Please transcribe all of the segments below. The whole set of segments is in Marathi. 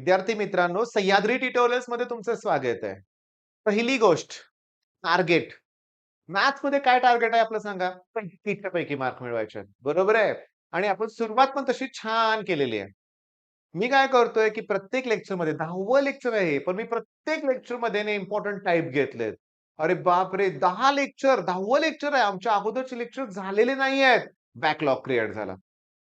विद्यार्थी मित्रांनो, सह्याद्री ट्युटोरियल्स मध्ये तुमचं स्वागत आहे. पहिली गोष्ट टार्गेट. मॅथ्समध्ये काय टार्गेट आहे आपलं सांगा? 35च्या पैकी मार्क मिळवायचे आहेत. बरोबर आहे? आणि आपण सुरुवात पण तशी छान केलेली आहे. मी काय करतोय, की प्रत्येक लेक्चरमध्ये 10वं लेक्चर आहे, पण मी प्रत्येक लेक्चरमध्ये ना इम्पोर्टंट टाइप घेतलेत. अरे बापरे! 10 लेक्चर, 10वं लेक्चर आहे. आमच्या अगोदरचे लेक्चर झालेले नाहीयेत. बॅकलॉग क्रिएट झाला.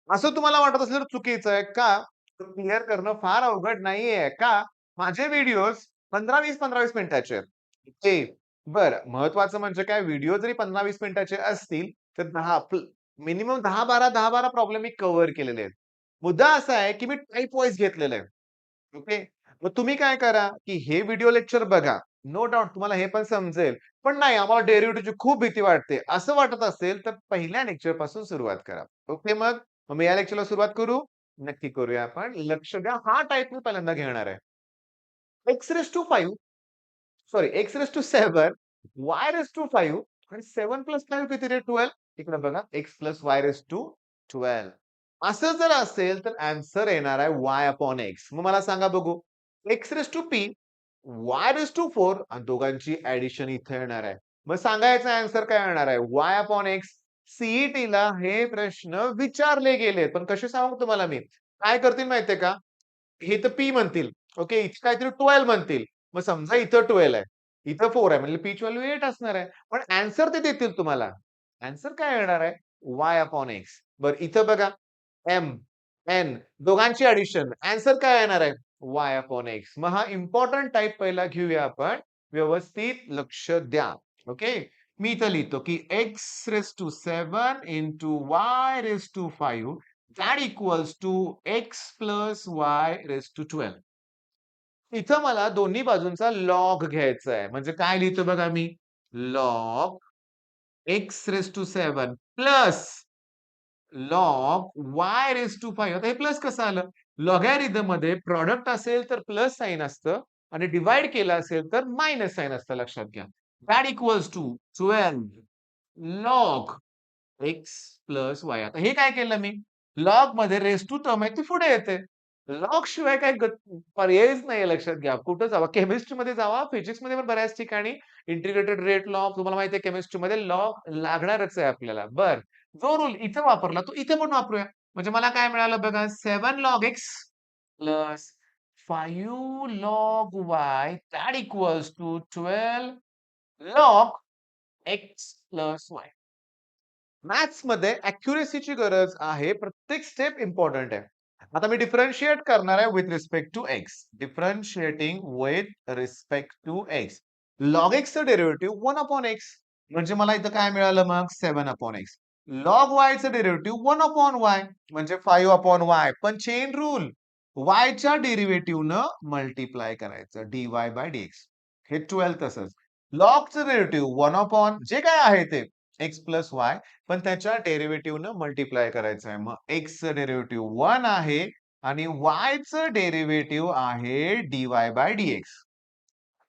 असं तुम्हाला वाटत असेल तर चुकीचं आहे. का? क्लिअर करणं फार अवघड नाहीये. का? माझे व्हिडिओज 15-20, 15-20 मिनिटाचे आहेत. ते बरं महत्वाचं म्हणजे काय व्हिडिओ जरी 15-20 मिनिटाचे असतील, तर मिनिमम 10-12, 10-12 प्रॉब्लेम मी कव्हर केलेले आहेत. मुद्दा असा आहे, की मी टाइप वाईज घेतलेलं आहे. ओके. मग तुम्ही काय करा, की हे व्हिडिओ लेक्चर बघा. नो डाउट तुम्हाला हे पण समजेल. पण नाही आम्हाला डेरिव्हेटिव्हची खूप भीती वाटते. असं वाटत असेल तर पहिल्या लेक्चरपासून सुरुवात करा. ओके मग? मग मी या लेक्चरला सुरुवात करू? नक्की करूया आपण. लक्ष द्या हा टाइप मी पहिल्यांदा घेणार आहे. X raise to 5 sorry x raise to 7 y raise to 5 आणि 7 प्लस 5 किती रे 12. इकडे बघा x plus y raise to 12. असं जर असेल तर आन्सर येणार आहे y अपॉन एक्स. मग मला सांगा बघू x raise to p y raise to 4 आणि दोघांची ऍडिशन इथे येणार आहे. मग सांगायचा आन्सर काय येणार आहे y अपॉन एक्स. सीईटीला हे प्रश्न विचारले गेले पण कसे सांगू तुम्हाला मी काय करतील माहितीये का हे तर पी म्हणतील. ओके. इथे काहीतरी 12 म्हणतील. मग समजा इथं 12 आहे. इथं 4 आहे. म्हणजे पीच व्हॅल्यू 8 असणार आहे. पण आन्सर ते देतील तुम्हाला. आन्सर काय येणार आहे? y upon x. बरं इथं बघा एम, एन दोघांची ॲडिशन. आन्सर काय येणार आहे? y upon x. मग हा इम्पोर्टंट टाइप पहिला घेऊया आपण. व्यवस्थित लक्ष द्या. ओके. मी इथं लिहितो की x raise to 7 into y raise to 5 that equals to x plus y raised to 12. इथं मला दोन्ही बाजूंचा लॉग घ्यायचा आहे. म्हणजे काय लिहितो बघा मी? Log x raise to 7 plus log y raise to 5. आता हे प्लस कसं आलं? लॉगॅरिथम मध्ये प्रॉडक्ट असेल तर प्लस साइन असतं आणि डिव्हाईड केलं असेल तर मायनस साइन असतं लक्षात घ्या. That equals to 12 log x plus y. आता हे काय केलं मी? लॉग मध्ये रेस टू टर्म आहे ती पुढे येते. लॉग शिवाय काही पर्यायच नाहीये लक्षात घ्या. कुठं जावा? केमिस्ट्रीमध्ये जावा, फिजिक्समध्ये पण बऱ्याच ठिकाणी इंटिग्रेटेड रेट लॉ तुम्हाला माहिती आहे केमिस्ट्रीमध्ये लॉग लागणारच आहे आपल्याला. बरं. जो रूल इथे वापरला तो इथे पण वापरूया. म्हणजे मला काय मिळालं बघा 7 log x plus 5 log y that equals to 12 log x plus y. मॅथ्समध्ये अॅक्युरसीची गरज आहे. प्रत्येक स्टेप इम्पोर्टंट आहे. आता मी डिफरन्शिएट करणार आहे with respect to X. Differentiating with respect to X. Log एक्सचं डेरिव्हेटिव्ह 1 अपॉन एक्स. म्हणजे मला इथं काय मिळालं मग 7 अपॉन एक्स. लॉग वायचं डेरिव्हेटिव्ह 1 अपॉन वाय म्हणजे 5 अपॉन वाय. पण चेन रूल वायच्या डेरिव्हेटिव्हनं मल्टिप्लाय करायचं डीवाय बाय डीएक्स. हे 12 तसंच. लॉगचं डेरिव्हेटिव्ह 1 अपॉन जे काय आहे ते एक्स प्लस वाय पण त्याच्या डेरिव्हेटिव्हनं मल्टिप्लाय करायचं आहे. मग एक्सचं डेरिव्हेटिव्ह 1 आहे आणि वायचं डेरिव्हेटिव्ह आहे dy बाय dx.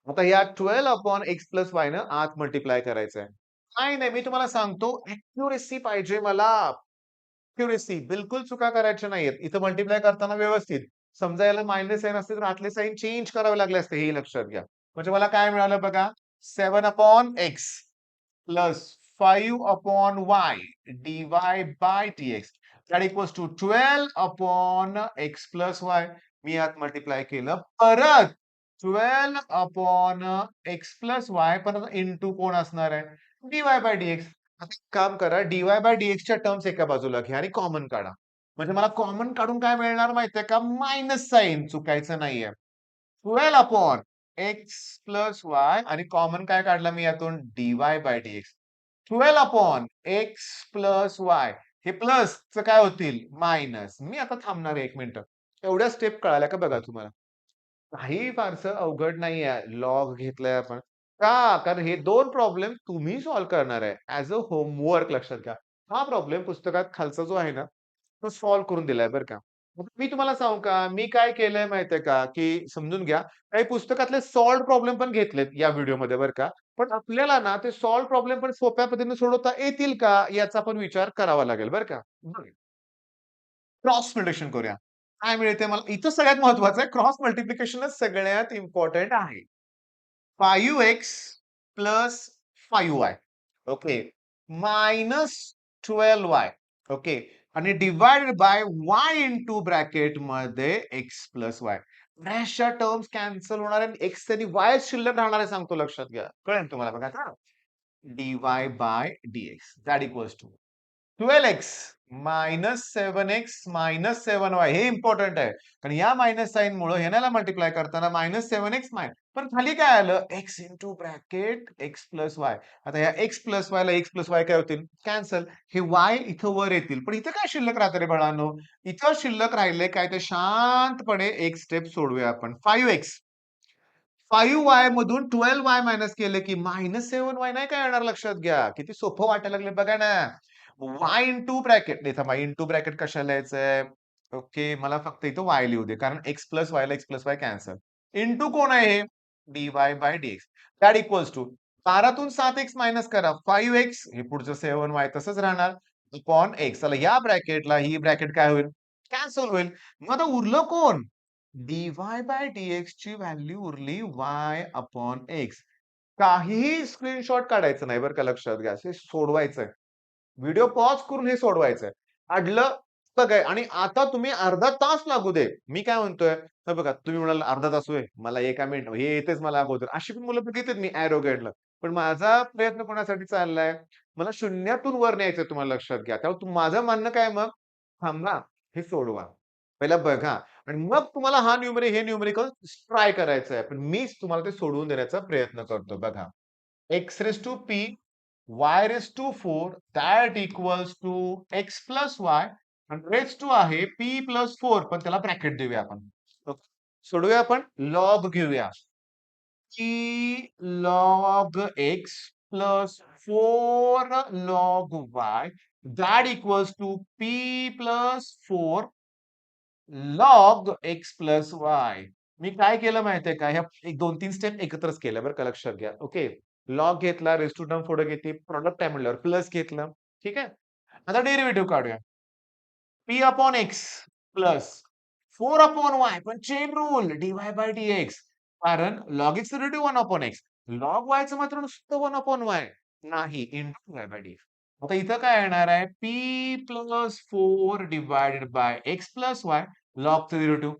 आता या 12 अपॉन एक्स प्लस वाय न आत मल्टिप्लाय करायचं आहे. नाही, नाही. मी तुम्हाला सांगतो अॅक्युरसी पाहिजे मला. अॅक्युरसी. बिलकुल चुका करायच्या नाहीयेत. इथं मल्टिप्लाय करताना व्यवस्थित. समजा याला मायनस साइन असते तर आतले साइन चेंज करावे लागले असते हे लक्षात घ्या. म्हणजे मला काय मिळालं बघा 7 upon x plus 5 upon y dy by dx that equals to 12 upon x plus y. मी यात मल्टिप्लाय केलं परत 12 upon x plus y परत इंटू कोण असणार आहे dy by dx. आता एक काम करा dy by dx च्या टर्म्स एका बाजूला घ्या आणि कॉमन काढा. म्हणजे मला कॉमन काढून काय मिळणार माहितीये का मायनस साइन चुकायचं नाहीये. 12 अपॉन एक्स प्लस वाय आणि कॉमन काय काढलं मी यातून dy by dx. 12 upon x plus y हे प्लसचं काय होतील मायनस. मी आता थांबणार आहे 1 मिनिटं. एवढ्या स्टेप कळाल्या का बघा तुम्हाला? काही फारसं अवघड नाहीये. लॉग घेतलाय आपण. का? कारण हे 2 प्रॉब्लेम तुम्ही सॉल्व्ह करणार आहे. ॲज अ होमवर्क लक्षात घ्या. हा प्रॉब्लेम पुस्तकात खालचा जो आहे ना, तो सॉल्व्ह करून दिलाय बरं का. मग मी तुम्हाला सांगू का, मी काय केलंय माहितीये का, की समजून घ्या. काही पुस्तकातले सॉल्व्ड प्रॉब्लेम पण घेतलेत या व्हिडिओमध्ये बरं का. पण आपल्याला ना ते सॉल्व्ड प्रॉब्लेम पण सोप्या पद्धतीने सोडवता येतील का, याचा पण विचार करावा लागेल बरं का. क्रॉस मल्टिप्लिकेशन करूया. काय मिळते मला इथं सगळ्यात महत्वाचं आहे क्रॉस मल्टिप्लिकेशनच सगळ्यात इम्पोर्टंट आहे. 5x plus 5y okay. Minus 12y okay. आणि डिव्हाइडेड बाय y इंटू ब्रॅकेटमध्ये x प्लस वाय. बऱ्याचशा टर्म्स कॅन्सल होणार आहे. x आणि y शिल्लक राहणार आहे सांगतो लक्षात घ्या. कळेल तुम्हाला बघा आता. dy by dx that equals to 12x minus 7x minus 7y हे इम्पॉर्टंट आहे. कारण या मायनस साइन मुळे ह्याला मल्टिप्लाय करताना मायनस 7x पण खाली काय आलं x into bracket x plus y. आता या x प्लस वाय ला x प्लस वाय काय होतील कॅन्सल. हे y इथं वर येतील पण इथं काय शिल्लक राहतं रे बाळांनो. इथं शिल्लक राहिले काय ते शांतपणे एक स्टेप सोडूया आपण 5x 5y मधून 12y मायनस केले की मायनस 7y नाही काय येणार लक्षात घ्या. किती सोपं वाटायला लागले बघा ना. y इंटू ब्रॅकेट नाही थांबा इंटू ब्रॅकेट कशाला यायचंय? ओके मला फक्त इथं y लिहू दे कारण x प्लस y ला x plus y cancel. Into कोण आहे हे? dy by dx. That equals to 12 तून 7x मायनस करा 5x हे पुढचं 7y तसंच राहणार अपॉन x. चला या ब्रॅकेटला ही ब्रॅकेट काय होईल? कॅन्सल होईल. मग आता उरलं कोण? dy बाय dx ची व्हॅल्यू उरली y अपॉन x. काहीही स्क्रीनशॉट काढायचं नाही बरं का लक्षात घ्या. हे सोडवायचंय. व्हिडिओ पॉज करून हे सोडवायचंय. अडलं तर काय आणि आता तुम्ही अर्धा तास लागू दे. मी काय म्हणतोय, हे बघा तुम्ही म्हणाल अर्धा तास होय, मला 1 मिनिट हे येतेच मला अगोदर. अशी पण मुलं बघितलीत मी एरोगेटला. पण माझा प्रयत्न कोणासाठी चाललाय? मला शून्यातून वर न्यायचंय तुम्हाला लक्षात घ्या. त्यामुळे माझं म्हणणं काय मग? थांबा, हे सोडवा. पहिला बघा आणि मग तुम्हाला हा हे न्यूमेरिकल ट्राय करायचं आहे. पण मीच तुम्हाला ते सोडवून देण्याचा प्रयत्न करतो. बघा. x raise to p y raise to 4 that equals to x plus y आणि रेज टू आहे p प्लस 4 पण त्याला ब्रॅकेट देऊया आपण. सोडूया आपण लॉग घेऊया. की log x plus 4 log y that equals to p plus 4 log x plus Y. मी काय केलं माहितीये का? ह्या एक 2-3 स्टेप एकत्रच केल्या बरं का लक्षात घ्या. ओके. लॉग घेतला, रेज टू टर्म पुढे घेतली, प्रॉडक्ट आहे म्हटल्यावर प्लस घेतलं. ठीक आहे. आता डेरिव्हेटिव्ह काढूया. p upon x plus 4 upon y पण chain rule dy by dx. कारण log x relative 1 upon x. Log y चं मात्र नुसतं 1 अपॉन y. नाही इंटू y बाय dx. आता इथं काय येणार आहे? p plus 4 divided by x plus y लॉगचं डेरिव्हेटिव्ह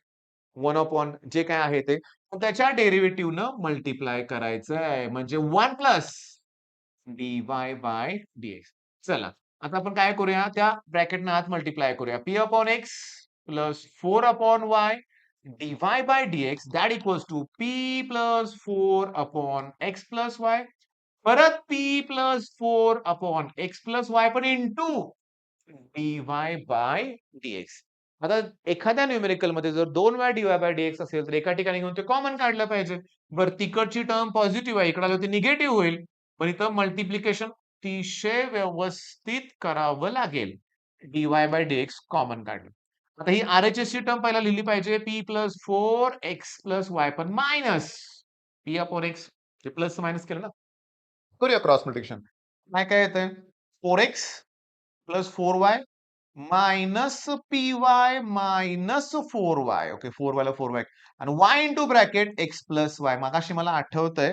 1 अपॉन जे काय आहे ते. मग त्याच्या डेरिव्हेटिव्हनं मल्टिप्लाय करायचं आहे. म्हणजे 1 प्लस dy बाय dx. चला, आता आपण काय करूया? त्या ब्रॅकेटनं आत मल्टिप्लाय करूया. p upon x plus 4 upon y dy by dx that equals to p plus 4 upon x plus y परत p plus 4 upon x plus y पण इंटू dy बाय dx. आता एखाद्या न्यूमेरिकल मध्ये जर 2 वेळा dy बाय dx असेल तर एका ठिकाणी घेऊन ते कॉमन काढलं पाहिजे. बरं तिकडची टर्म पॉझिटिव्ह आहे, इकडे आलं ते निगेटिव्ह होईल. पण इथं मल्टिप्लिकेशन अतिशय व्यवस्थित करावं लागेल. dy बाय dx कॉमन काढलं. आता ही RHS ची टर्म पहिला लिहिली पाहिजे p plus 4 x plus y पण मायनस p अपॉन x हे प्लस मायनस केलं ना. करूया क्रॉस मल्टिप्लिकेशन. काय काय येतंय? 4x plus 4y minus P-Y minus 4y. Okay 4y ला 4y आणि y into bracket x plus Y. मगाशी मला आठवतंय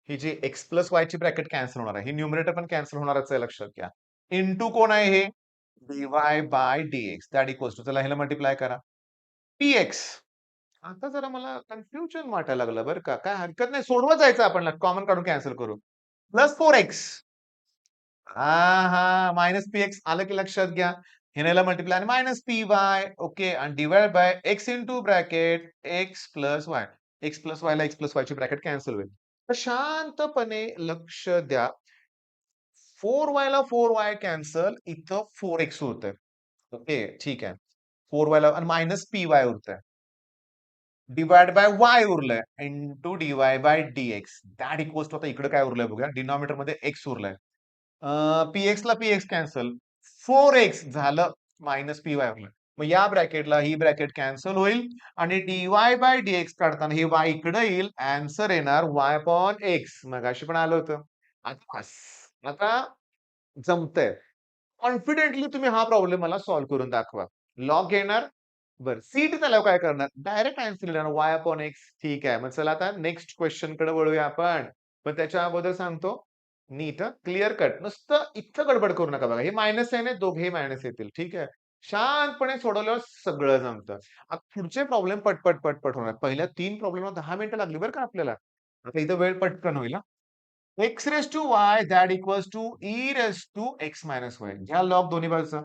ही जी x प्लस वाय ची ब्रॅकेट कॅन्सल होणार आहे. ही न्यूमरेटर पण कॅन्सल होणारच आहे लक्षात घ्या. इंटू कोण आहे हे? dy by dx that equals to चला ह्याला मल्टिप्लाय करा. px आता जरा मला कन्फ्युजन वाटायला लागलं बरं का. काय हरकत नाही सोडवत जायचं आपण कॉमन काढून कॅन्सल करू. प्लस 4x हां, हां. मायनस पी-एक्स आलं की लक्षात घ्या. ह्याला मल्टिप्लाय आणि मायनस पी-वाय ओके आणि divide by x into bracket x plus Y. X plus वायला एक्स प्लस वायची ब्रॅकेट कॅन्सल होईल. तर शांतपणे लक्ष द्या. 4y ला 4y कॅन्सल इथं 4x होतंय. ओके ठीक आहे. 4y ला आणि मायनस पी-वाय उरतंय. डिव्हाइड बाय वाय उरलंय into dy by dx that equals to आता इकडे काय उरलंय बघूया. डिनॉमिनेटरमध्ये x उरलाय. पी-एक्स ला पी-एक्स कॅन्सल. 4x झालं मायनस पी-वाय होईल. मग या ब्रॅकेटला ही ब्रॅकेट कॅन्सल होईल आणि dy बाय dx काढताना हे y इकडे येईल. आन्सर येणार y अपॉन x. मगाशी पण आलं होतं. आता बस. आता जमतंय. कॉन्फिडेंटली तुम्ही हा प्रॉब्लेम मला सॉल्व्ह करून दाखवा. लॉग घेणार बरं सीट झाल्यावर काय करणार? डायरेक्ट आन्सर लिहिणार y अपॉन x. ठीक आहे. मग चला आता नेक्स्ट क्वेश्चनकडे वळूया आपण. पण त्याच्या अगोदर सांगतो, नीट क्लिअर कट. नुसतं इतकं गडबड करू नका बघा. हे मायनस आहे ना, दोघेही मायनस येतील. ठीक आहे. शांतपणे सोडवल्यावर सगळं जमतं. आता पुढचे प्रॉब्लेम पटपट, पटपट होणार. पहिल्या 3 प्रॉब्लेमला 10 मिनिटं लागली बरं का आपल्याला. आता इथं वेळ पटकन होईल हां. X raise to y that equals to e raise to x minus y. घ्या लॉग दोन्ही बाजूचा.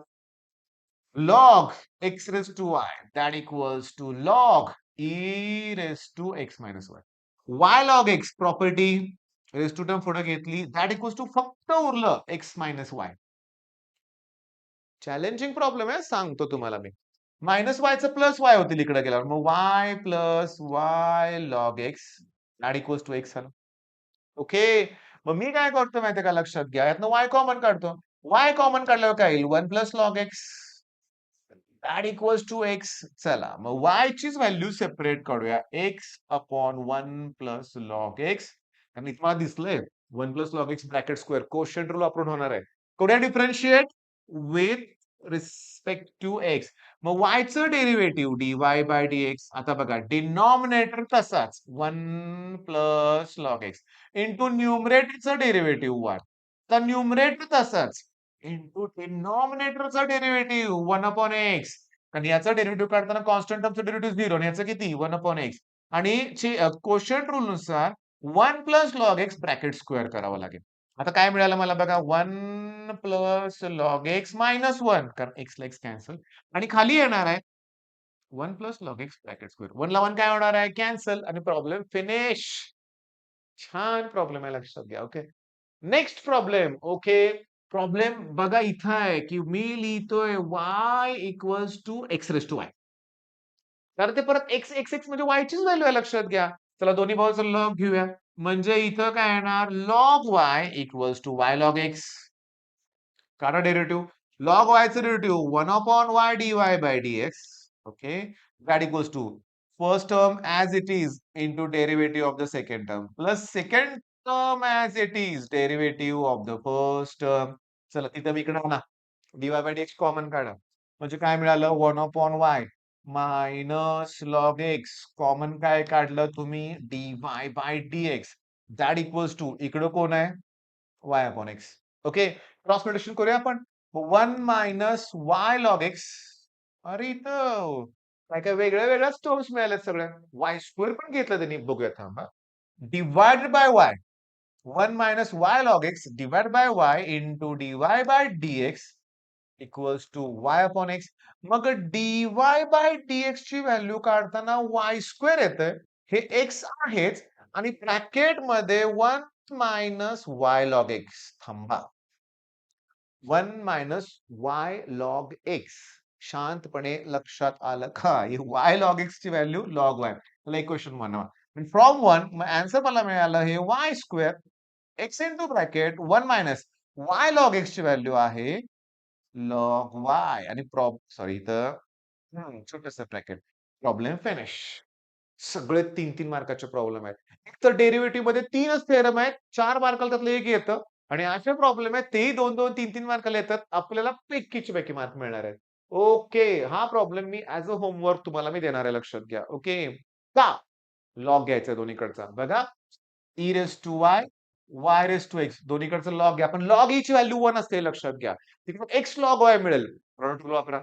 log x raised to y that equals to log e raised to x minus y. y log x property raise to term पुढे घेतली दॅट इक्वल्स टू फक्त उरलं x minus y. Challenging problem आहे सांगतो तुम्हाला मी. मायनस वायचं प्लस वाय होतील इकडे गेल्यावर मग y plus y log x that equals to x आलं. ओके. मग मी काय करतो माहितीये का लक्षात घ्या यातनं वाय कॉमन काढतो. वाय कॉमन काढल्यावर काय येईल 1 plus log x that equals to x. चला मग y चीच व्हॅल्यू सेपरेट काढूया. x upon 1 plus log X. कारण इथं मला दिसलंय 1 plus log X bracket square quotient rule वापरून होणार आहे. करूया differentiate with respect to x. मग y चं डेरिव्हेटिव्ह dy बाय dx. आता बघा डिनॉमिनेटर तसाच 1 प्लस लॉग एक्स इंटू न्यूमरेटरचं डेरिव्हेटिव्ह 1. तर न्यूमरेटर तसाच इंटू डिनॉमिनेटरचा डेरिव्हेटिव्ह 1 अपॉन एक्स. कारण याचा डेरिव्हेटिव्ह काढताना कॉन्स्टंट टर्मचं डेरिव्हेटिव्ह 0 आणि याचं किती 1 अपॉन एक्स. आणि कोशंट रूल नुसार 1 plus log X bracket square करावं लागेल. आता काय मिळालं मला बघा 1 प्लस लॉग एक्स मायनस 1 कारण एक्स ला एक्स कॅन्सल आणि खाली येणार आहे 1 plus log X bracket square. 1 ला 1 काय होणार आहे कॅन्सल आणि प्रॉब्लेम फिनिश. छान प्रॉब्लेम आहे लक्षात घ्या. Okay. Next problem. Okay. Problem बघा इथं आहे, की मी लिहितोय y equals to x raise to y. तर ते परत एक्स, एक्स, एक्स म्हणजे y चीच व्हॅल्यू आहे लक्षात घ्या. चला दोन्ही बाजूचा लॉग घेऊया. म्हणजे इथं काय येणार log y equals to y log x. काढा डेरिव्हेटिव्ह. लॉग y चं derivative 1 upon y dy by dx. Okay. That equals to first term as it is into derivative of the second term plus second term as it is derivative of the first term. चला तिथं मी इकडे आणा. dy बाय dx कॉमन काढा. म्हणजे काय मिळालं 1 upon y minus log x common काय काढलं तुम्ही dy by dx that equals to इकडं कोण आहे y upon x. Okay. Cross multiplication करूया आपण. 1 मायनस y लॉग एक्स. अरे इथं काय काय वेगळ्या वेगळ्याच टर्म्स मिळाल्यात सगळ्या. y स्क्वेअर पण घेतलं त्यांनी बघूया थांबा. Divided by y 1 minus y log x divide by y into dy by dx equals to y upon x. मग dy बाय dx ची व्हॅल्यू काढताना y स्क्वेअर येतंय. हे x आहेच आणि ब्रॅकेट मध्ये 1 मायनस y लॉग एक्स. थांबा. 1 मायनस y लॉग एक्स. शांतपणे लक्षात आलं का? ही y लॉग एक्स ची व्हॅल्यू लॉग y. मला इक्वेशन बनवा. फ्रॉम 1 मग आन्सर मला मिळालं हे y square x into bracket 1 minus y log x ची व्हॅल्यू आहे लॉग y आणि सॉरी इथं छोटंसं ब्रॅकेट. Problem finish. सगळे 3-3 मार्काचे प्रॉब्लेम आहेत. एक तर डेरिव्हेटिव्ह मध्ये 3च थेरम आहेत. 4 मार्काला त्यातलं एक येतं आणि असे प्रॉब्लेम आहेत तेही 2-2, 3-3 मार्काला येतात. आपल्याला पैकीचे पैकी मार्क मिळणार आहेत. ओके. हा problem me as a homework तुम्हाला मी देणार आहे लक्षात घ्या. ओके. का? लॉग घ्यायचा दोन्हीकडचा. बघा E raise to Y, Y raise to X दोन्हीकडचा लॉग घ्या. पण लॉग ई ची व्हॅल्यू 1 असते लक्षात घ्या. तिकडे एक्स लॉग वाय मिळेल. प्रॉडक्ट रूल वापरा.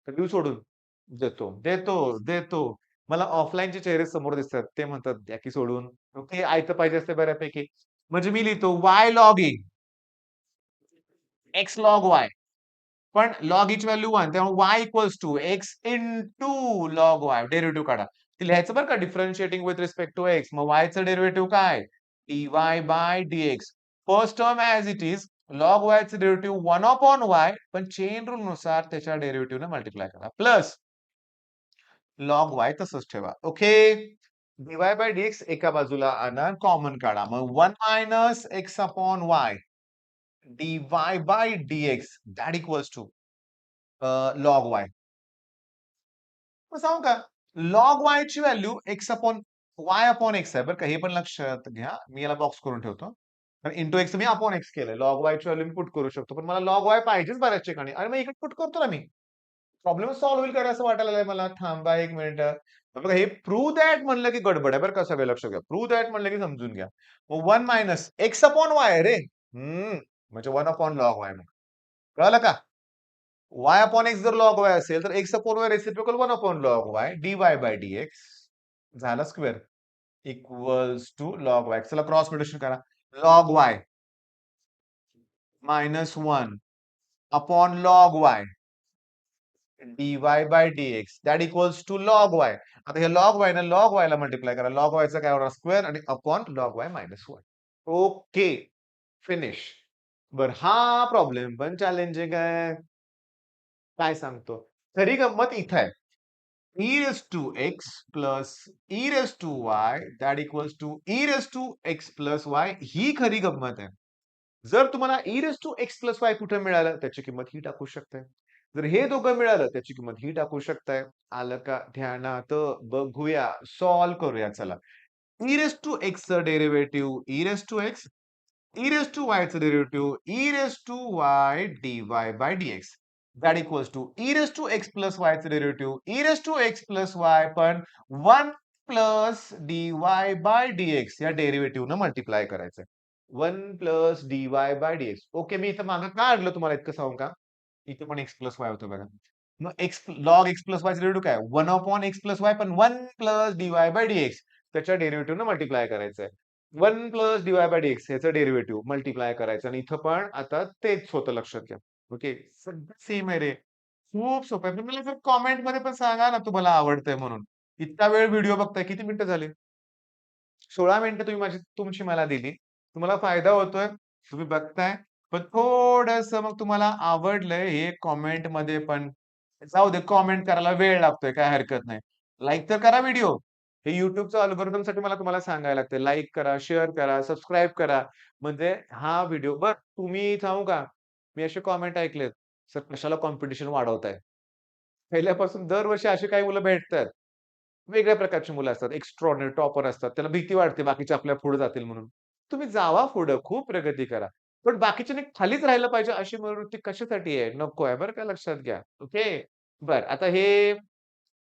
तर देऊ सोडून? देतो, देतो, देतो. मला ऑफलाईनचे चेहरे समोर दिसतात. ते म्हणतात द्या की सोडून. ओके. आयतं पाहिजे असते बऱ्यापैकी. म्हणजे मी लिहितो y log e, x log y. पण लॉग ईची व्हॅल्यू 1 त्यामुळे y equals to x into log y derivative काढा. ते लिहायचं बरं का differentiating with respect to x. मग y चं डेरिव्हेटिव्ह काय? dy by dx. First term as it is log y चं डेरिव्हेटिव्ह 1 अपॉन y पण चेन रूल नुसार त्याच्या डेरिव्हेटिव्हने मल्टिप्लाय करा. प्लस लॉग y तसंच ठेवा. ओके. dy बाय dx एका बाजूला आणा कॉमन काढा. मग 1 minus x upon y dy by dx that equals to log y. मग सांगू का? लॉग y ची value x upon y upon x आहे बरं का. हे पण लक्षात घ्या. मी याला बॉक्स करून ठेवतो. कारण इंटू एक्स मी अपॉन एक्स केलंय. लॉग y ची व्हॅल्यू मी पुट करू शकतो. पण मला लॉग y पाहिजेच बऱ्याच ठिकाणी. अरे मग इकडे पुट करतो ना मी. प्रॉब्लेम सॉल्व्ह होईल का असं वाटायला लागलंय मला. थांबा 1 मिनिट. बघा हे प्रूव्ह दॅट म्हणलं की गडबड आहे बरं का सगळे लक्ष द्या. प्रूव्ह दॅट म्हणलं की समजून घ्या. मग 1 मायनस एक्स अपॉन वाय आहे रे. म्हणजे 1 अपॉन लॉग वाय मग. कळालं का? y अपॉन एक्स जर लॉग वाय असेल तर x upon y reciprocal 1 upon log y dy by dx झाला square equals to log y. चला क्रॉस मल्टिप्लिकेशन करा. Log y minus 1 upon log y dy by dx that equals to log y. आता हे लॉग वाय ना लॉग वाय ला मल्टिप्लाय करा. लॉग वायचा काय होणार स्क्वेअर आणि upon log y minus 1. Okay. Finish. बरं हा प्रॉब्लेम पण चॅलेंजिंग आहे. काय सांगतो? खरी गंमत इथं आहे. e raised to x plus e raised to y that equals to e raised to x plus y ही खरी गंमत आहे. जर तुम्हाला e raised to x plus y कुठे मिळालं त्याची किंमत ही टाकू शकताय. जर हे दोघं मिळालं त्याची किंमत ही टाकू शकताय. आलं का ध्यानात? बघूया, सॉल्व्ह करूया चला. e raised to x चं derivative e raised to x e raised to y चं derivative e raised to y dy by dx that equals to e raised to x plus y चं derivative e raised to x plus y पण 1 प्लस dy by dx या डेरिव्हेटिव्ह न मल्टिप्लाय करायचं. 1 plus dy by dx. Okay, मी इथं मागं का आणलं तुम्हाला इतकं सांगू का? इथे पण x प्लस y होतं बघा. मग x log x plus y चं डेरिव्हेटिव्ह काय? 1 अपॉन x प्लस y पण 1 प्लस dy by dx त्याच्या डेरिव्हेटिव्ह न मल्टिप्लाय करायचंय. 1 प्लस dy बाय dx याचं डेरिव्हेटिव्ह मल्टिप्लाय करायचं आणि इथं पण आता तेच होतं लक्षात घ्या. ओके. सगळं सेम आहे रे. खूप सोपं आहे. तुम्ही मला जर कमेंटमध्ये पण सांगा ना तुम्हाला आवडतंय म्हणून. इतका वेळ व्हिडिओ बघताय. किती मिनिटं झाली? 16 मिनिटं तुमची मला दिली. तुम्हाला फायदा होतोय. तुम्ही बघताय. पण थोडंसं मग तुम्हाला आवडलंय हे कमेंटमध्ये पण जाऊ दे कमेंट करायला वेळ लागतोय काही हरकत नाही. लाइक तर करा व्हिडिओ. हे YouTubeचं अल्गोरिथमसाठी मला तुम्हाला सांगायला लागतंय. लाइक करा, शेअर करा, सबस्क्राईब करा. म्हणजे हा व्हिडिओ बरं तुम्ही सांगू का? मी असे कमेंट ऐकलेत. "सर कशाला कॉम्पिटिशन वाढवताय?" पहिल्यापासून दरवर्षी अशी काही मुलं भेटतात. वेगळ्या प्रकारची मुलं असतात. एक्स्ट्राऑर्डिनरी टॉपर असतात. त्याला भीती वाटते बाकीचे आपल्या पुढे जातील म्हणून. तुम्ही जावा पुढं, खूप प्रगती करा. पण बाकीच्यांनी खालीच राहिलं पाहिजे अशी मनोवृत्ती कशासाठी आहे? नको आहे बरं का लक्षात घ्या. ओके. बरं आता हे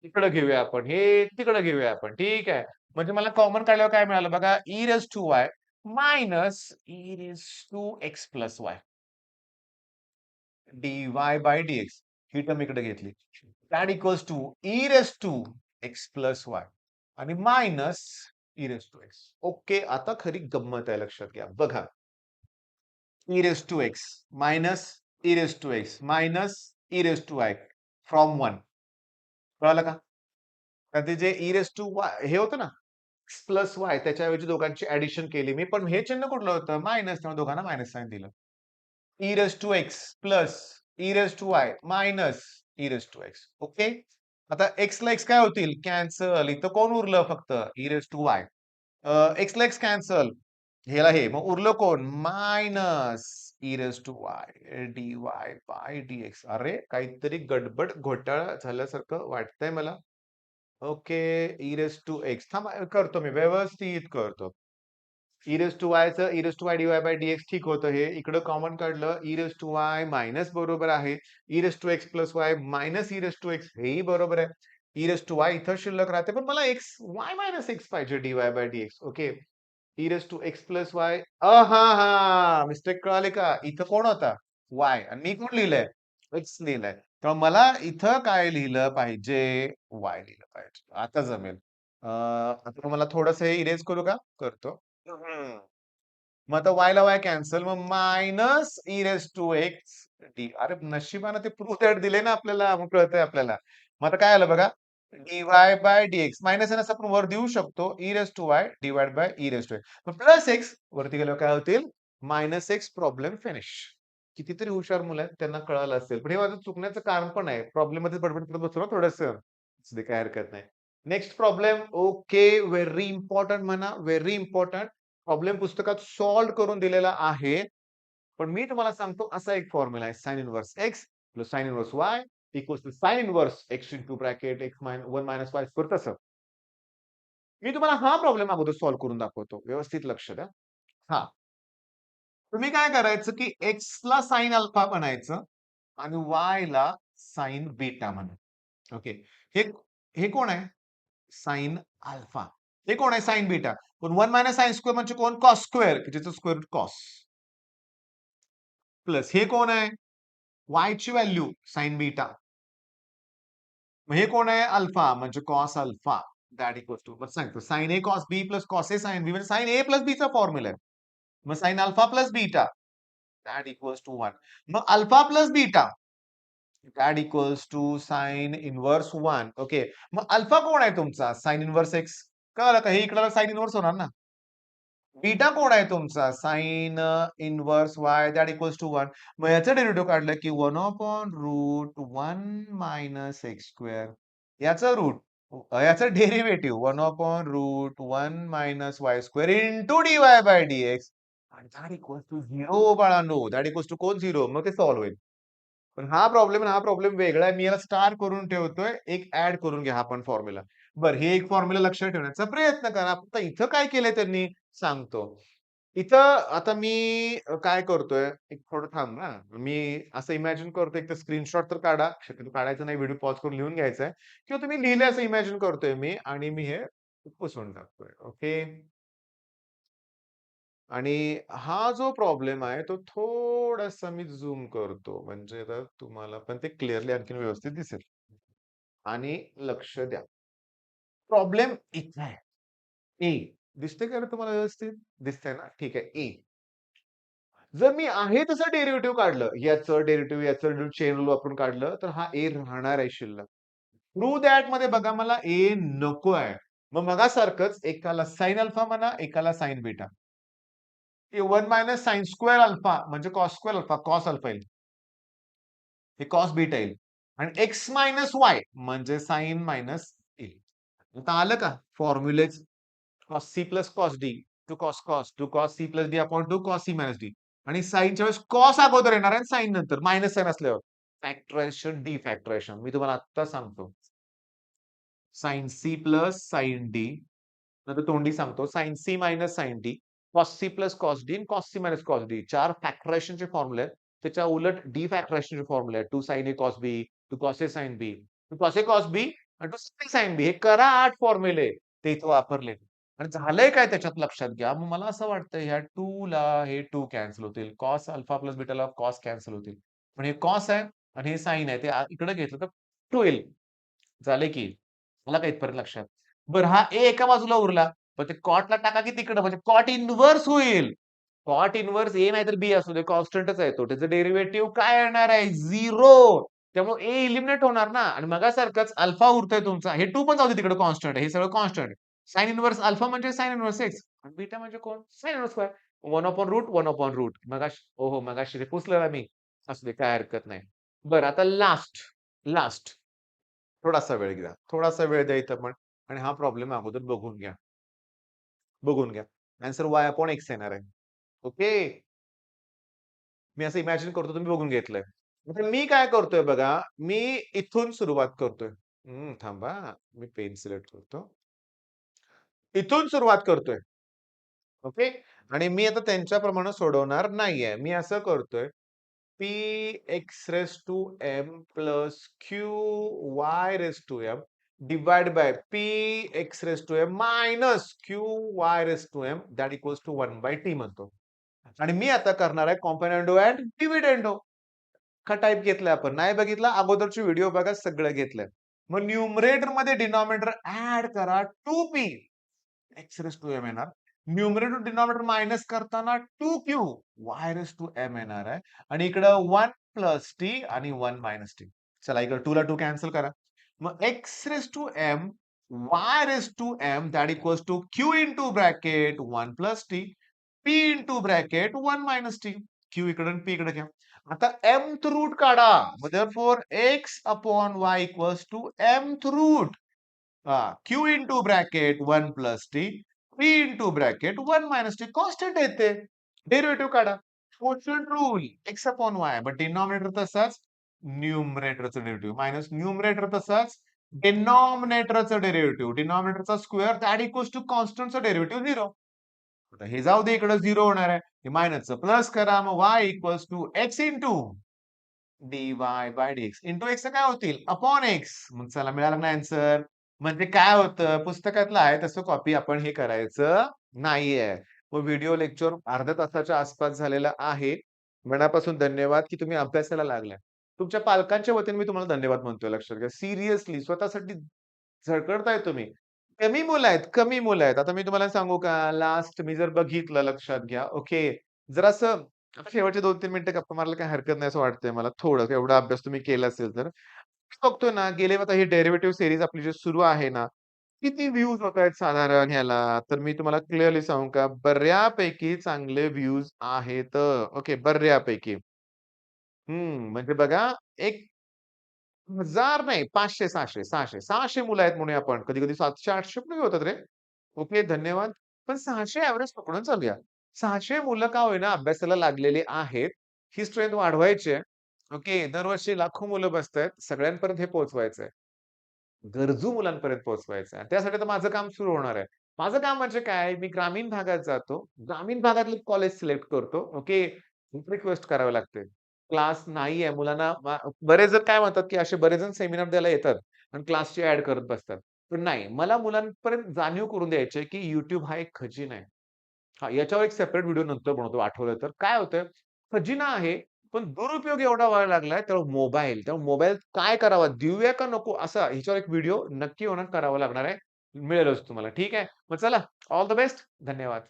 इकडं घेऊया आपण, हे तिकडं घेऊया आपण. ठीक आहे. म्हणजे मला कॉमन काढल्यावर काय मिळालं बघा, e raise to y minus e raise to x plus y dy by dx ही टर्म इकडे घेतली. That equals to e raise to x plus y आणि minus e raise to x. Okay. आता खरी गंमत आहे लक्षात घ्या. बघा e raise to x minus e raise to x minus e raise to y from 1 कळालं का? तर ते जे ई रेज टू वाय हे होतं ना, एक्स प्लस वाय त्याच्याऐवजी दोघांची ॲडिशन केली मी. पण हे चिन्ह कुठलं होतं? मायनस त्यामुळे दोघांना मायनस साइन दिलं. E raise to x plus e raise to Y minus E raise to x. Okay. आता एक्सला एक्स काय होतील? कॅन्सल. इथं कोण उरलं फक्त? E raise to Y. एक्सला एक्स कॅन्सल. ह्याला हे. मग उरलं कोण? Minus E raise to Y dy by dx. अरे, काहीतरी गडबड घोटाळा झाल्यासारखं वाटतंय मला. Okay. E raise to X थांबा करतो मी व्यवस्थित करतो. ई रेज टू वायचं E raise to Y dy by dx ठीक होतं हे. इकडं कॉमन काढलं E raise to Y minus बरोबर आहे. E raise to x plus Y minus E raise to x हेही बरोबर आहे. ई रेज टू वाय इथं शिल्लक राहते. पण मला एक्स वाय मायनस एक्स पाहिजे d y by d x. Okay. E raise to x plus y हां, मिस्टेक कळाली का? इथं कोण होता? वाय आणि मी कोण लिहिलंय? एक्स लिहिलंय. तर मला इथं काय लिहिलं पाहिजे? वाय लिहिलं पाहिजे. आता जमेल. आता मला थोडंसं हे इरेज करू का? करतो. हं. मग आता वायला वाय कॅन्सल. मग minus E raise to x d. अरे नशिबानं ते प्रूव्ह दॅट दिले ना आपल्याला, मग कळतंय आपल्याला. मग आता काय आलं बघा, डी-वाय बाय डी-एक्स मायनस आहे आपण वर देऊ शकतो. E raise to y divide by e raise to x. मग प्लस एक्स वरती गेल्यावर काय होतील? Minus x problem finish. कितीतरी हुशार मुलं आहेत त्यांना कळालं असेल. पण हे माझं चुकण्याचं कारण पण आहे. प्रॉब्लेममध्ये बडबड करत बसलो ना थोडंसं. असू दे काही हरकत नाही. Next problem okay very important म्हणा, व्हेरी इम्पोर्टंट. प्रॉब्लेम पुस्तकात सॉल्व्ह करून दिलेला आहे. पण मी तुम्हाला सांगतो असा एक फॉर्म्युला आहे sine inverse x plus sine inverse y equals to sine inverse x into bracket x one minus Y square तसं. मी तुम्हाला हा प्रॉब्लेम अगोदर सॉल्व्ह करून दाखवतो. व्यवस्थित लक्ष द्या. हां. तुम्ही काय करायचं, की एक्सला साइन अल्फा म्हणायचं आणि वायला साइन बीटा म्हणा. ओके. हे हे कोण आहे? Sine alpha. हे कोण आहे? Sign beta. पण 1 मायनस साइन स्क्वेअर म्हणजे कोण? कॉस स्क्वेअर, ज्याचं स्क्वेअर रूट कॉस. प्लस हे कोण आहे? y ची व्हॅल्यू साइन बीटा. मग हे कोण आहे? अल्फा म्हणजे cos alpha. That equals to मग सांगतो sine A cos B plus cos A sine B म्हणजे साइन ए प्लस बी चा फॉर्म्युला आहे. मग sine alpha plus beta that equals to 1. मग alpha plus beta that equals to sine inverse 1. Okay. मग अल्फा कोण आहे तुमचा? Sine inverse X. कळलं का? हे इकडे साइन इनव्हर्स होणार ना. बीटा कोण आहे तुमचा? Sine inverse Y that equals to 1. मग याचं डेरिव्हेटिव्ह काढलं की 1 upon root 1 minus X square. याचं रूट याचं derivative 1 upon root 1 minus Y square into dy by dx. आणि दॅट इक्वल्स टू 0 बाळांनो. दॅट इक्वल्स टू कोण 0? मग ते सॉल्व्ह होईल. पण हा प्रॉब्लेम वेगळा आहे. मी याला स्टार करून ठेवतोय. एक ऍड करून घ्या हा पण फॉर्म्युला. बरं हे एक फॉर्म्युला लक्षात ठेवण्याचा प्रयत्न करा. आता इथं काय केलंय त्यांनी सांगतो. इथं आता मी काय करतोय, एक थोडं थांब ना. मी असं इमॅजिन करतोय, एक तर स्क्रीनशॉट तर काढा. शक्यतो काढायचं नाही, व्हिडिओ पॉज करून लिहून घ्यायचा आहे किंवा तुम्ही लिहिलंय असं इमॅजिन करतोय मी आणि मी हे पुसून टाकतोय. ओके. आणि हा जो प्रॉब्लेम आहे तो थोडासा मी झूम करतो म्हणजे आता तुम्हाला पण ते क्लिअरली आणखीन व्यवस्थित दिसेल. आणि लक्ष द्या. प्रॉब्लेम इथे आहे. ए. दिसतंय का रे तुम्हाला व्यवस्थित? दिसतंय ना? ठीक आहे. ए. जर मी आहे तसं डेरिव्हेटिव्ह काढलं, याचं डेरिव्हेटिव्ह चेन रूल वापरून काढलं, तर हा ए राहणार आहे शिल्लक. ट्रू दॅट मध्ये बघा मला ए नको आहे. मग मगासारखंच एकाला साइन अल्फा म्हणा, एकाला sine beta. 1 minus sine square alpha म्हणजे cos square alpha, cos alpha येईल. हे कॉस बीटा येईल. आणि एक्स मायनस वाय म्हणजे साइन मायनस ए. आता आलं का? फॉर्म्युलेच cos C plus cos D two cos cos two cos C plus D upon two cos C minus D. आणि साइनच्या वेळेस कॉस अगोदर येणार आहे साइन नंतर मायनस साइन असल्यावर. फॅक्टरायझेशन डी फॅक्टरायझेशन मी तुम्हाला आता सांगतो. Sine C plus sine D नंतर तोंडी सांगतो sine C minus sine D cos C plus cos D cos C minus cos D. 4 फॅक्टरायझेशनचे फॉर्म्युले आहेत. त्याच्या उलट डी फॅक्टरायझेशनचे फॉर्म्युले आहेत. Two sine A cos B two cos A sine B two cos A cos B आणि टू साइन साइन बी. हे करा 8 फॉर्म्युले ते इथं वापरले. आणि झालंय काय त्याच्यात लक्षात घ्या. मग मला असं वाटतं ह्या 2 ला हे 2 कॅन्सल होतील. कॉस अल्फा प्लस बीटाला कॉस कॅन्सल होतील. पण हे कॉस आहे आणि हे साइन आहे ते इकडे घेतलं तर 2 येईल. झाले की मला का इथपर्यंत लक्षात. बरं हा ए एका बाजूला उरला. पण ते कॉटला टाका की तिकडं म्हणजे कॉट इन्व्हर्स होईल. कॉट इन्व्हर्स ए नाहीतर बी असू दे कॉन्स्टंटच आहे तो. त्याचं डेरिव्हेटिव्ह काय येणार आहे? 0. त्यामुळे ए इलिमिनेट होणार ना आणि मगासारखंच अल्फा उरतोय तुमचा. हे 2 पण जाऊ दे तिकडे कॉन्स्टंट आहे. हे सगळं कॉन्स्टंट आहे. साइन इन्व्हर्स अल्फा म्हणजे साइन इन्व्हर्स एक्स आणि बीटा म्हणजे कोण? Sine inverse Y. 1 upon root 1 upon root. मगाशी ते पुसलं ना मी. असू दे काय हरकत नाही. बरं आता लास्ट. थोडासा वेळ घ्या. थोडासा वेळ द्या इथं पण आणि हा प्रॉब्लेम अगोदर बघून घ्या. बघून घ्या. आन्सर y अपॉन x येणार आहे. ओके. मी असं इमॅजिन करतो तुम्ही बघून घेतलंय. आता मी काय करतोय बघा, मी इथून सुरुवात करतोय. थांबा मी पेन सिलेक्ट करतो. इथून सुरुवात करतोय. ओके. आणि मी आता त्यांच्याप्रमाणे सोडवणार नाहीये. मी असं करतोय P X raise to M plus Q Y raise to M divide by P X raise to M minus Q Y raise to M that equals to 1 by T म्हणतो. आणि मी आता करणार आहे कॉम्पोनेंडो अँड डिव्हिडेंडो. हा टाइप घेतलाय आपण. नाही बघितला अगोदरची व्हिडिओ बघा सगळं घेतलंय. मग न्यूमरेटर मध्ये डिनॉमिनेटर ऍड करा 2p X raise to M येणार. न्यूमरेटर डिनॉमिनेटर मायनस करताना 2q y raise to M येणार आहे आणि इकडं 1 प्लस टी आणि 1 मायनस टी. चला इकडे 2 ला 2 कॅन्सल करा. मग X raise to M y raise to M that equals to q into bracket 1 plus T p into bracket 1 minus T. q इकडे आणि p इकडे घ्या. आता mth रूट काढा. therefore x upon y equals to mth root. q into bracket 1 plus T p into bracket 1 minus T. Constant येते. डेरिव्हेटिव्ह काढा. Quotient rule x upon y but denominator तसाच न्यूमरेटरचं डेरिव्हेटिव्ह मायनस न्यूमरेटर तसाच डिनॉमिनेटरचं डेरिव्हेटिव्ह डिनॉमिनेटरचा स्क्वेअर दॅट इक्वल्स टू कॉन्स्टंटचं डेरिव्हेटिव्ह 0. आता हे जाऊ दे इकडे 0 होणार आहे. हे मायनसचं प्लस करा मग y equals to x into dy by dx into x काय होतील? Upon x. मग चला मिळाला ना आन्सर. म्हणजे काय होतं पुस्तकातलं आहे तसं कॉपी आपण हे करायचं नाहीये. मग व्हिडिओ लेक्चर अर्ध्या तासाच्या आसपास झालेला आहे. मनापासून धन्यवाद, की तुम्ही अभ्यासाला लागलाय. तुमच्या पालकांच्या वतीने मी तुम्हाला धन्यवाद म्हणतोय लक्षात घ्या. सिरियसली स्वतःसाठी झळकळताय तुम्ही. कमी मुलं आहेत, कमी मुलं आहेत. आता मी तुम्हाला सांगू का लास्ट मी जर बघितलं लक्षात घ्या. ओके. जरासं आता शेवटचे 2-3 मिनिटं गप्पा मारायला काही हरकत नाही असं वाटतंय मला थोडं एवढा अभ्यास तुम्ही केला असेल तर. बघतोय ना गेले आता ही डेरिव्हेटिव्ह सीरीज आपली जी सुरू आहे ना, किती व्ह्यूज होतायत साधारण ह्याला? तर मी तुम्हाला क्लिअरली सांगू का बऱ्यापैकी चांगले व्ह्यूज आहेत. ओके बऱ्यापैकी. म्हणजे बघा एक 1000 नाही 500, 600, 600, 600 मुलं आहेत म्हणूया आपण. कधी-कधी 700-800 पण होतात रे. ओके, धन्यवाद. पण 600 एव्हरेज पकडून चालूया. 600 मुलं का होईना अभ्यासाला लागलेली आहेत. ही स्ट्रेंथ वाढवायची आहे. ओके, दरवर्षी लाखो मुलं बसतायत. सगळ्यांपर्यंत हे पोहोचवायचं आहे. गरजू मुलांपर्यंत पोहोचवायचं आहे. त्यासाठी तर माझं काम सुरू होणार आहे. माझं काम म्हणजे काय, मी ग्रामीण भागात जातो. ग्रामीण भागातलं कॉलेज सिलेक्ट करतो. ओके. रिक्वेस्ट करावी लागते. क्लास नाहीये मुलांना बरेच जण काय म्हणतात, की असे बरेच जण सेमिनार द्यायला येतात आणि क्लासची ॲड करत बसतात. पण नाही, मला मुलांपर्यंत जाणीव करून द्यायची आहे, की YouTube हा एक खजिना आहे. हां, याच्यावर एक सेपरेट व्हिडिओ नंतर बनवतो आठवलं तर. काय होतंय, खजिना आहे, पण दुरुपयोग एवढा व्हायला लागलाय, त्यामुळे मोबाईल काय करावा, देऊया का नको असा ह्याच्यावर एक व्हिडिओ नक्की होणार करावा लागणार आहे. मिळेलच तुम्हाला. ठीक आहे. मग चला ऑल द बेस्ट. धन्यवाद.